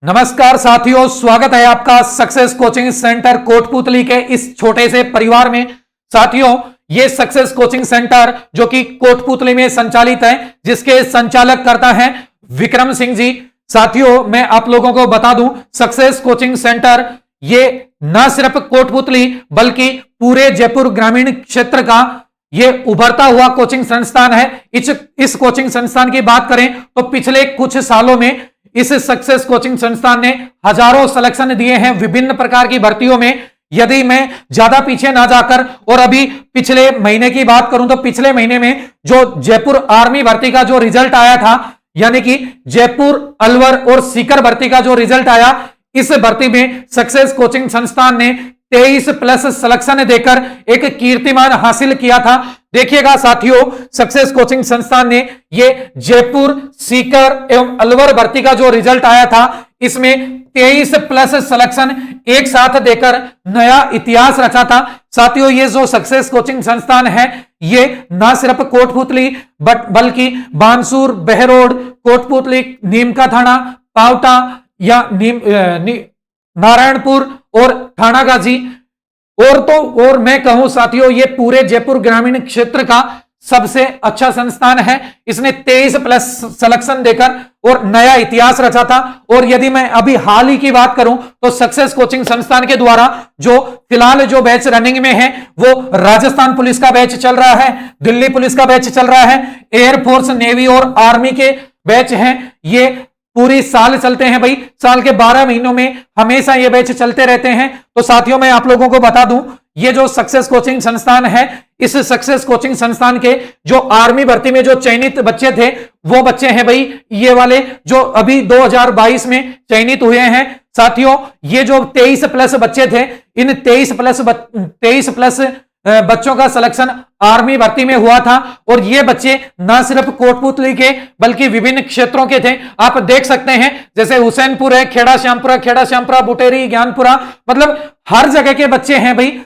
नमस्कार साथियों, स्वागत है आपका सक्सेस कोचिंग सेंटर कोटपुतली के इस छोटे से परिवार में। साथियों, ये सक्सेस कोचिंग सेंटर जो कि कोटपुतली में संचालित है, जिसके संचालक करता है विक्रम सिंह जी। साथियों, मैं आप लोगों को बता दूं, सक्सेस कोचिंग सेंटर ये न सिर्फ कोटपुतली बल्कि पूरे जयपुर ग्रामीण क्षेत्र का ये उभरता हुआ कोचिंग संस्थान है। इस कोचिंग संस्थान की बात करें तो पिछले कुछ सालों में इस सक्सेस कोचिंग संस्थान ने हजारों सिलेक्शन दिए हैं विभिन्न प्रकार की भर्तियों में। यदि मैं ज्यादा पीछे ना जाकर और अभी पिछले महीने की बात करूं तो पिछले महीने में जो जयपुर आर्मी भर्ती का जो रिजल्ट आया था, यानी कि जयपुर अलवर और सीकर भर्ती का जो रिजल्ट आया, इस भर्ती में सक्सेस कोचिंग संस्थान ने 23+ सिलेक्शन देकर एक कीर्तिमान हासिल किया था। देखिएगा साथियों, सक्सेस कोचिंग संस्थान ने ये जयपुर, सीकर एवं अलवर भर्ती का जो रिजल्ट आया था, इसमें 23+ सिलेक्शन एक साथ देकर नया इतिहास रचा था। साथियों, ये जो सक्सेस कोचिंग संस्थान है, ये ना सिर्फ कोटपुतली बल्कि बानसूर, बहरोड, कोटपुतली, नीमका थाना, पावटा या नारायणपुर और थानागाजी और मैं कहूं साथियों, ये पूरे जयपुर ग्रामीण क्षेत्र का सबसे अच्छा संस्थान है। इसने 23+ सिलेक्शन देकर और नया इतिहास रचा था। और यदि मैं अभी हाल ही की बात करूं तो सक्सेस कोचिंग संस्थान के द्वारा जो फिलहाल जो बैच रनिंग में है, वो राजस्थान पुलिस का बैच चल रहा है, दिल्ली पुलिस का बैच चल रहा है, एयरफोर्स, नेवी और आर्मी के बैच हैं। ये पूरी साल चलते हैं भाई, साल के 12 महीनों में हमेशा ये बैच चलते रहते हैं। तो साथियों, मैं आप लोगों को बता दूं, ये जो सक्सेस कोचिंग संस्थान है, इस सक्सेस कोचिंग संस्थान के जो आर्मी भर्ती में जो चयनित बच्चे थे, वो बच्चे हैं भाई ये वाले जो अभी 2022 में चयनित हुए हैं। साथियों, ये जो 23+ बच्चे थे, इन 23+ बच्चों का सिलेक्शन आर्मी भर्ती में हुआ था। और ये बच्चे न सिर्फ कोटपुतली के बल्कि विभिन्न क्षेत्रों के थे। आप देख सकते हैं, जैसे हुसैनपुर है, खेड़ा श्यामपुरा, बुटेरी, ज्ञानपुरा, मतलब हर जगह के बच्चे हैं भाई।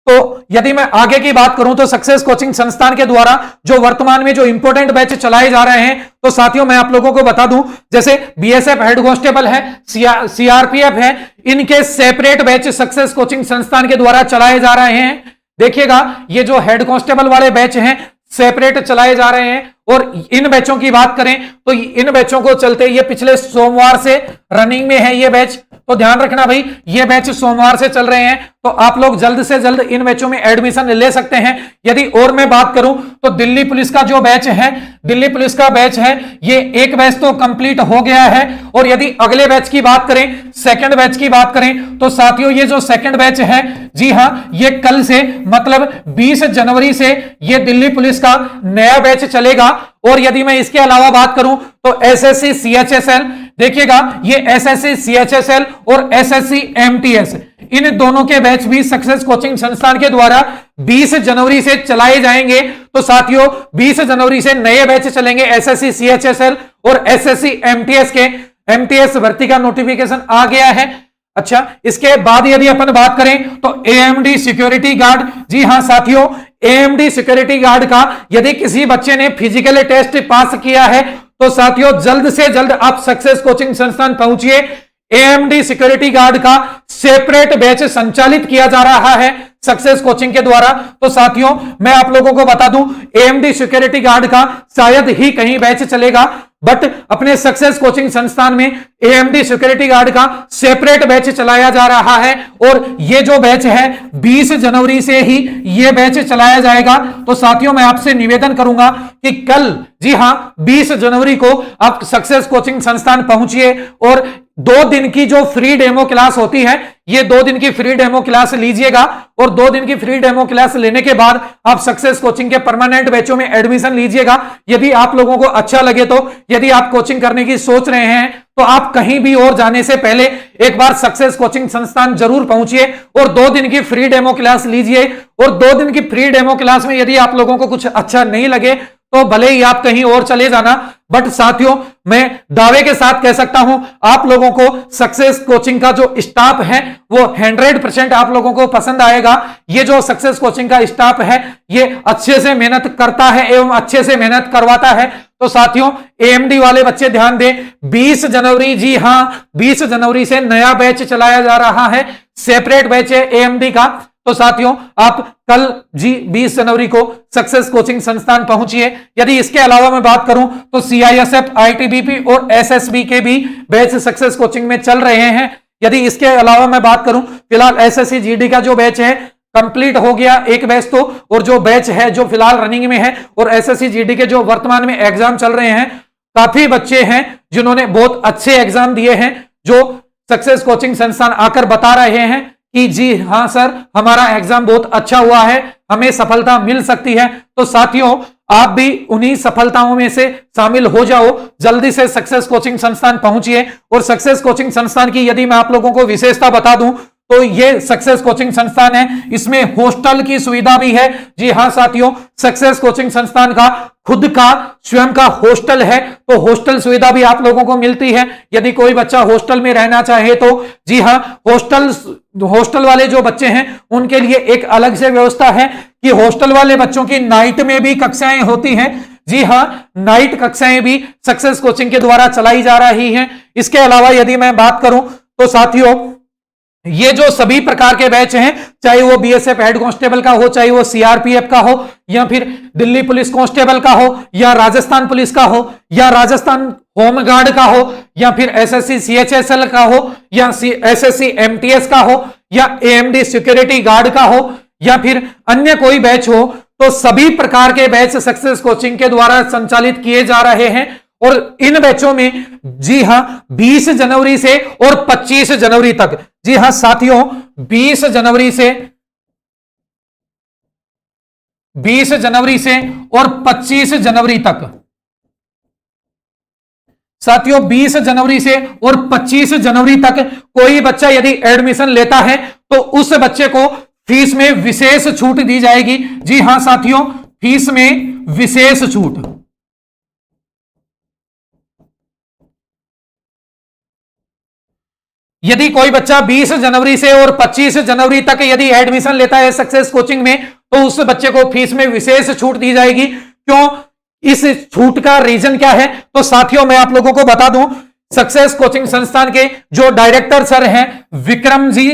तो यदि मैं आगे की बात करूं तो सक्सेस कोचिंग संस्थान के द्वारा जो वर्तमान में जो इंपोर्टेंट बैच चलाए जा रहे हैं, तो साथियों मैं आप लोगों को बता दूं, जैसे बीएसएफ हेड कांस्टेबल है, सीआरपीएफ है, इनके सेपरेट बैच सक्सेस कोचिंग संस्थान के द्वारा चलाए जा रहे हैं। देखिएगा, ये जो हेड कांस्टेबल वाले बैच हैं सेपरेट चलाए जा रहे हैं। और इन बैचों की बात करें तो इन बैचों को चलते ये पिछले सोमवार से रनिंग में है ये बैच। तो ध्यान रखना भाई, ये बैच सोमवार से चल रहे हैं, तो आप लोग जल्द से जल्द इन बैचों में एडमिशन ले सकते हैं। यदि और मैं बात करूं तो दिल्ली पुलिस का जो बैच है, दिल्ली पुलिस का बैच है, ये एक बैच तो कंप्लीट हो गया है। और यदि अगले बैच की बात करें, सेकंड बैच की बात करें, तो साथियों ये जो सेकंड बैच है, जी हां, ये कल से मतलब 20 जनवरी से ये दिल्ली पुलिस का नया बैच चलेगा। और यदि मैं इसके अलावा बात करूं तो एसएससी सीएचएसएल, देखिएगा ये एसएससी सीएचएसएल और एसएससी एमटीएस, इन दोनों के बैच भी सक्सेस कोचिंग संस्थान के द्वारा 20 जनवरी से चलाए जाएंगे। तो साथियों 20 जनवरी से नए बैच चलेंगे एसएससी सीएचएसएल और एसएससी एमटीएस के। एमटीएस भर्ती का नोटिफिकेशन आ गया है। अच्छा, इसके बाद यदि अपन बात करें तो एएमडी सिक्योरिटी गार्ड, जी हां साथियों, एएमडी सिक्योरिटी गार्ड का यदि किसी बच्चे ने फिजिकल टेस्ट पास किया है तो साथियों जल्द से जल्द आप सक्सेस कोचिंग संस्थान पहुंचिए। एएमडी सिक्योरिटी गार्ड का सेपरेट बैच संचालित किया जा रहा है सक्सेस कोचिंग के द्वारा। तो साथियों मैं आप लोगों को बता दूं, एएमडी सिक्योरिटी गार्ड का शायद ही कहीं बैच चलेगा, बट अपने सक्सेस कोचिंग संस्थान में एएमडी सिक्योरिटी गार्ड का सेपरेट बैच चलाया जा रहा है। और ये जो बैच है 20 जनवरी से ही ये बैच चलाया जाएगा। तो साथियों मैं आपसे निवेदन करूंगा कि कल, जी हां, 20 जनवरी को आप सक्सेस कोचिंग संस्थान पहुंचिए और 2 दिन की जो फ्री डेमो क्लास होती है, ये 2 दिन की फ्री डेमो क्लास लीजिएगा। और 2 दिन की फ्री डेमो क्लास लेने के बाद आप सक्सेस कोचिंग के परमानेंट बैचों में एडमिशन लीजिएगा। यदि आप लोगों को अच्छा लगे तो, यदि आप कोचिंग करने की सोच रहे हैं तो आप कहीं भी और जाने से पहले एक बार सक्सेस कोचिंग संस्थान जरूर पहुंचिए और 2 दिन की फ्री डेमो क्लास लीजिए। और 2 दिन की फ्री डेमो क्लास में यदि आप लोगों को कुछ अच्छा नहीं लगे तो भले ही आप कहीं और चले जाना, बट साथियों मैं दावे के साथ कह सकता हूं आप लोगों को सक्सेस कोचिंग का जो स्टाफ है वो 100% आप लोगों को पसंद आएगा। ये जो सक्सेस कोचिंग का स्टाफ है ये अच्छे से मेहनत करता है एवं अच्छे से मेहनत करवाता है। तो साथियों एएमडी वाले बच्चे ध्यान दें, 20 जनवरी, जी हां 20 जनवरी से नया बैच चलाया जा रहा है, सेपरेट बैच है एएमडी का। तो साथियों आप कल जी 20 जनवरी को सक्सेस कोचिंग संस्थान पहुंचिए। यदि इसके अलावा मैं बात करूं तो सीआईएसएफ, आईटीबीपी और एसएसबी के भी बैच सक्सेस कोचिंग में चल रहे हैं। यदि इसके अलावा मैं बात करूं फिलहाल एसएससी जीडी का जो बैच है कंप्लीट हो गया एक बैच तो, और जो बैच है जो फिलहाल रनिंग में है और एसएससी जीडी के जो वर्तमान में एग्जाम चल रहे हैं, काफी बच्चे हैं जिन्होंने बहुत अच्छे एग्जाम दिए हैं, जो सक्सेस कोचिंग संस्थान आकर बता रहे हैं कि जी हां सर हमारा एग्जाम बहुत अच्छा हुआ है, हमें सफलता मिल सकती है। तो साथियों आप भी उन्हीं सफलताओं में से शामिल हो जाओ, जल्दी से सक्सेस कोचिंग संस्थान पहुंचिए। और सक्सेस कोचिंग संस्थान की यदि मैं आप लोगों को विशेषता बता दूं तो ये सक्सेस कोचिंग संस्थान है, इसमें हॉस्टल की सुविधा भी है। जी हां साथियों, सक्सेस कोचिंग संस्थान का खुद का स्वयं का हॉस्टल है, तो हॉस्टल सुविधा भी आप लोगों को मिलती है। यदि कोई बच्चा हॉस्टल में रहना चाहे तो जी हां हॉस्टल वाले जो बच्चे हैं उनके लिए एक अलग से व्यवस्था है कि हॉस्टल वाले बच्चों की नाइट में भी कक्षाएं होती हैं। जी हां नाइट कक्षाएं भी सक्सेस कोचिंग के द्वारा चलाई जा रही हैं। इसके अलावा यदि मैं बात करूं तो साथियों ये जो सभी प्रकार के बैच हैं, चाहे वो बीएसएफ हेड कांस्टेबल का हो, चाहे वो सीआरपीएफ का हो, या फिर दिल्ली पुलिस कांस्टेबल का हो, या राजस्थान पुलिस का हो, या राजस्थान होमगार्ड का हो, या फिर एसएससी सीएचएसएल का हो, या एसएससी एमटीएस का हो, या एएमडी सिक्योरिटी गार्ड का हो, या फिर अन्य कोई बैच हो, तो सभी प्रकार के बैच सक्सेस कोचिंग के द्वारा संचालित किए जा रहे हैं। और इन बैचों में जी हां 20 जनवरी से और 25 जनवरी तक, जी हां साथियों 20 जनवरी से और 25 जनवरी तक, साथियों 20 जनवरी से और 25 जनवरी तक कोई बच्चा यदि एडमिशन लेता है तो उस बच्चे को फीस में विशेष छूट दी जाएगी। जी हां साथियों फीस में विशेष छूट। यदि कोई बच्चा 20 जनवरी से और 25 जनवरी तक यदि एडमिशन लेता है सक्सेस कोचिंग में तो उस बच्चे को फीस में विशेष छूट दी जाएगी। क्यों, इस छूट का रीजन क्या है? तो साथियों मैं आप लोगों को बता दूं, सक्सेस कोचिंग संस्थान के जो डायरेक्टर सर हैं विक्रम जी,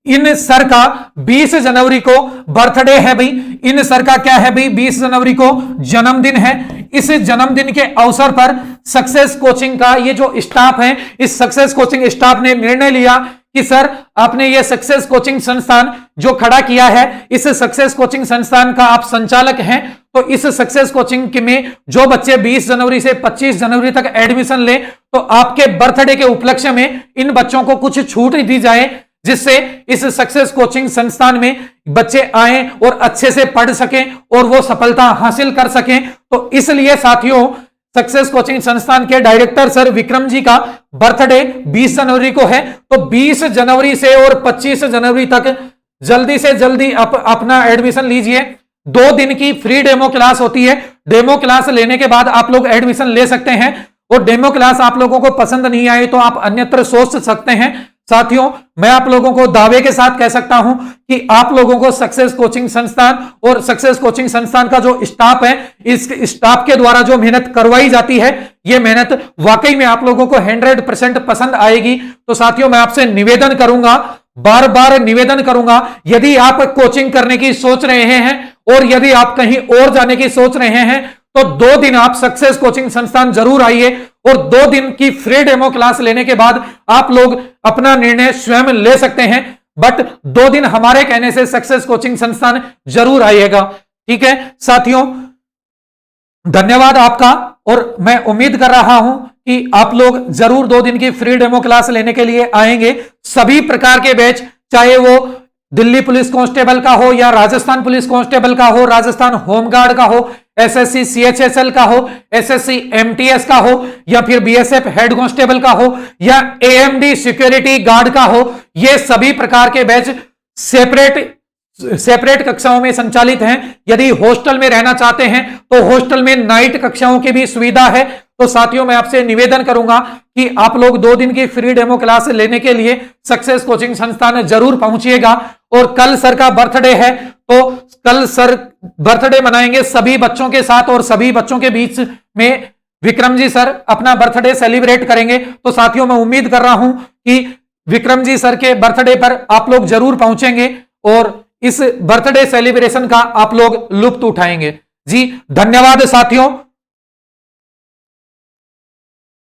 इन सर का 20 जनवरी को बर्थडे है भाई। इन सर का क्या है भाई, 20 जनवरी को जन्मदिन है। इस जन्मदिन के अवसर पर सक्सेस कोचिंग का ये जो स्टाफ है, इस सक्सेस कोचिंग स्टाफ ने निर्णय लिया कि सर आपने ये सक्सेस कोचिंग संस्थान जो खड़ा किया है, इस सक्सेस कोचिंग संस्थान का आप संचालक हैं, तो इस सक्सेस कोचिंग में जो बच्चे 20 जनवरी से 25 जनवरी तक एडमिशन ले तो आपके बर्थडे के उपलक्ष्य में इन बच्चों को कुछ छूट दी जाए, जिससे इस सक्सेस कोचिंग संस्थान में बच्चे आए और अच्छे से पढ़ सकें और वो सफलता हासिल कर सकें। तो इसलिए साथियों सक्सेस कोचिंग संस्थान के डायरेक्टर सर विक्रम जी का बर्थडे 20 जनवरी को है, तो 20 जनवरी से और 25 जनवरी तक जल्दी से जल्दी अपना एडमिशन लीजिए। 2 दिन की फ्री डेमो क्लास होती है। डेमो क्लास लेने के बाद आप लोग एडमिशन ले सकते हैं, और डेमो क्लास आप लोगों को पसंद नहीं आए तो आप अन्यत्र सोच सकते हैं। साथियों मैं आप लोगों को दावे के साथ कह सकता हूं कि आप लोगों को सक्सेस कोचिंग संस्थान और सक्सेस कोचिंग संस्थान का जो स्टाफ है, इस स्टाफ के द्वारा जो मेहनत करवाई जाती है, यह मेहनत वाकई में आप लोगों को 100% पसंद आएगी। तो साथियों मैं आपसे निवेदन करूंगा, बार बार निवेदन करूंगा, यदि आप कोचिंग करने की सोच रहे हैं और यदि आप कहीं और जाने की सोच रहे हैं तो 2 दिन आप सक्सेस कोचिंग संस्थान जरूर आइए, और 2 दिन की फ्री डेमो क्लास लेने के बाद आप लोग अपना निर्णय स्वयं ले सकते हैं। बट 2 दिन हमारे कहने से सक्सेस कोचिंग संस्थान जरूर आइएगा। ठीक है साथियों, धन्यवाद आपका, और मैं उम्मीद कर रहा हूं कि आप लोग जरूर 2 दिन की फ्री डेमो क्लास लेने के लिए आएंगे। सभी प्रकार के बैच, चाहे वो दिल्ली पुलिस कांस्टेबल का हो, या राजस्थान पुलिस कांस्टेबल का हो, राजस्थान होमगार्ड का हो, एसएससी सीएचएसएल का हो, एसएससी एमटीएस का हो, या फिर बीएसएफ हेड कांस्टेबल का हो, या एएमडी सिक्योरिटी गार्ड का हो, ये सभी प्रकार के बैच सेपरेट सेपरेट कक्षाओं में संचालित हैं। यदि हॉस्टल में रहना चाहते हैं तो हॉस्टल में नाइट कक्षाओं की भी सुविधा है। तो साथियों, मैं आपसे निवेदन करूंगा कि आप लोग 2 दिन की फ्री डेमो क्लास लेने के लिए सक्सेस कोचिंग संस्थान जरूर पहुंचिएगा। और कल सर का बर्थडे है, तो कल सर बर्थडे मनाएंगे सभी बच्चों के साथ और सभी बच्चों के बीच में विक्रम जी सर अपना बर्थडे सेलिब्रेट करेंगे। तो साथियों, मैं उम्मीद कर रहा हूं कि विक्रम जी सर के बर्थडे पर आप लोग जरूर पहुंचेंगे और इस बर्थडे सेलिब्रेशन का आप लोग लुत्फ उठाएंगे। जी धन्यवाद साथियों।